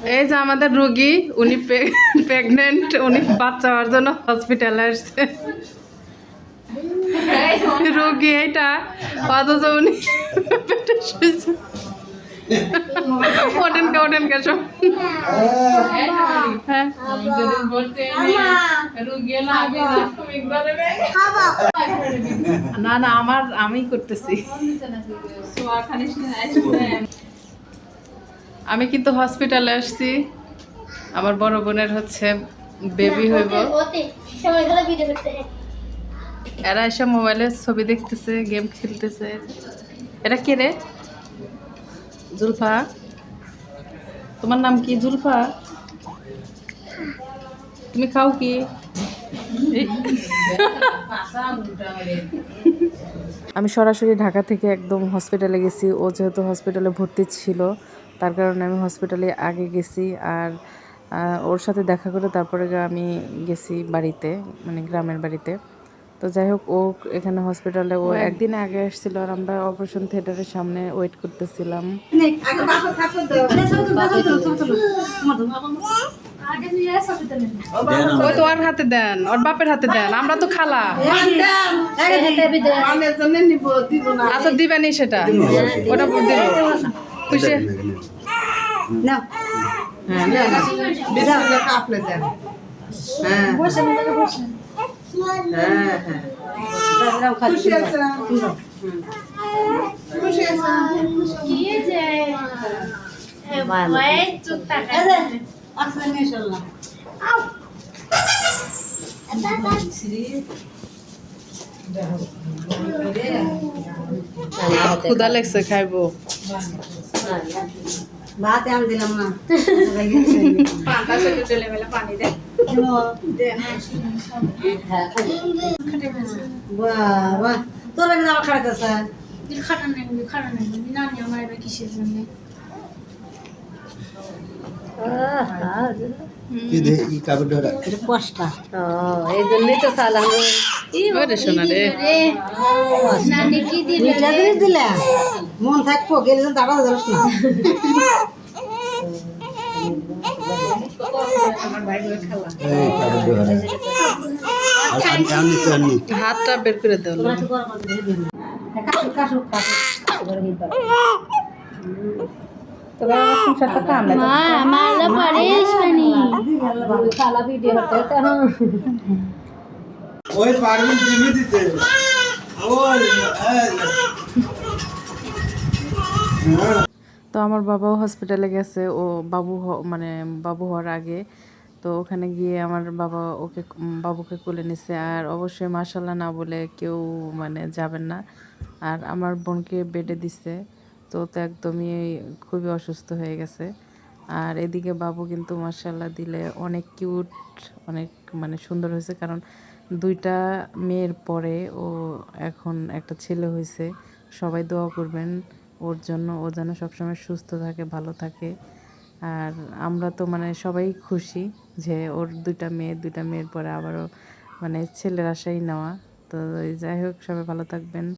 এই যে আমাদের রোগী, উনি প্রেগনেন্ট, উনি বাচ্চা হওয়ার জন্য হসপিটালে আসছে। রোগী এইটা, অথচ উনি পেটে শুয়েছে। ওঠেন কা সব। হ্যাঁ না না, আমি করতেছি। আমি কিন্তু হসপিটালে আসছি, আমার বড় বোনের হচ্ছে বেবি হইব। এরা এসে মোবাইলে ছবি দেখতেছে, গেম খেলতেছে। এটা কে রে? জুলফা? তোমার নাম কি জুলফা? তুমি খাও কি? আমি সরাসরি ঢাকা থেকে একদম হসপিটালে গেছি। ও যেহেতু হসপিটালে ভর্তি ছিল, তার কারণে আমি হসপিটালে আগে গেছি। আর ওর সাথে দেখা করে তারপরে আমি গেছি বাড়িতে, মানে গ্রামের বাড়িতে। তো যাই হোক, ও এখানে হসপিটালে ও একদিন আগে আসছিল, আর আমরা অপারেশন থিয়েটারের সামনে ওয়েট করতেছিলাম। ওই তো ওর হাতে দেন, ওর বাপের হাতে দেন, আমরা তো খালা। আচ্ছা দিবেনি সেটা, ওটা দিব খুশি। ক্ষুধা লেগছে, খাইবো। ভাত আমি দিলাম না। পানি দেন। বাবা তোর আমার খাইতেছে। খাটা নাই নানি আমার এবার কিসের জন্য এই জন্যই তো সালাম শোনা রে, নানি কি দিলে দিলে মন থাকবো গেলে দাঁড়া ধরস না। হাতটা বের করে দেও। তো আমার বাবাও হসপিটালে গেছে, ও মানে বাবু হওয়ার আগে। তো ওখানে গিয়ে আমার বাবা বাবুকে কোলে নিছে। আর অবশ্যই মাশাল্লাহ না বলে কেউ মানে যাবেন না। আর আমার বোনকে বেডে দিছে, তো একদমই খুবই অসুস্থ হয়ে গেছে। আর এদিকে বাবু কিন্তু মাশাল্লাহ দিলে অনেক কিউট, অনেক মানে সুন্দর হয়েছে। কারণ দুইটা মেয়ের পরে ও এখন একটা ছেলে হয়েছে। সবাই দোয়া করবেন ওর জন্য, ও যেন সবসময় সুস্থ থাকে, ভালো থাকে। আর আমরা তো মানে সবাই খুশি যে ওর দুইটা মেয়ের পরে আবারও মানে ছেলের আশাই নেওয়া। তো যাই হোক, সবাই ভালো থাকবেন।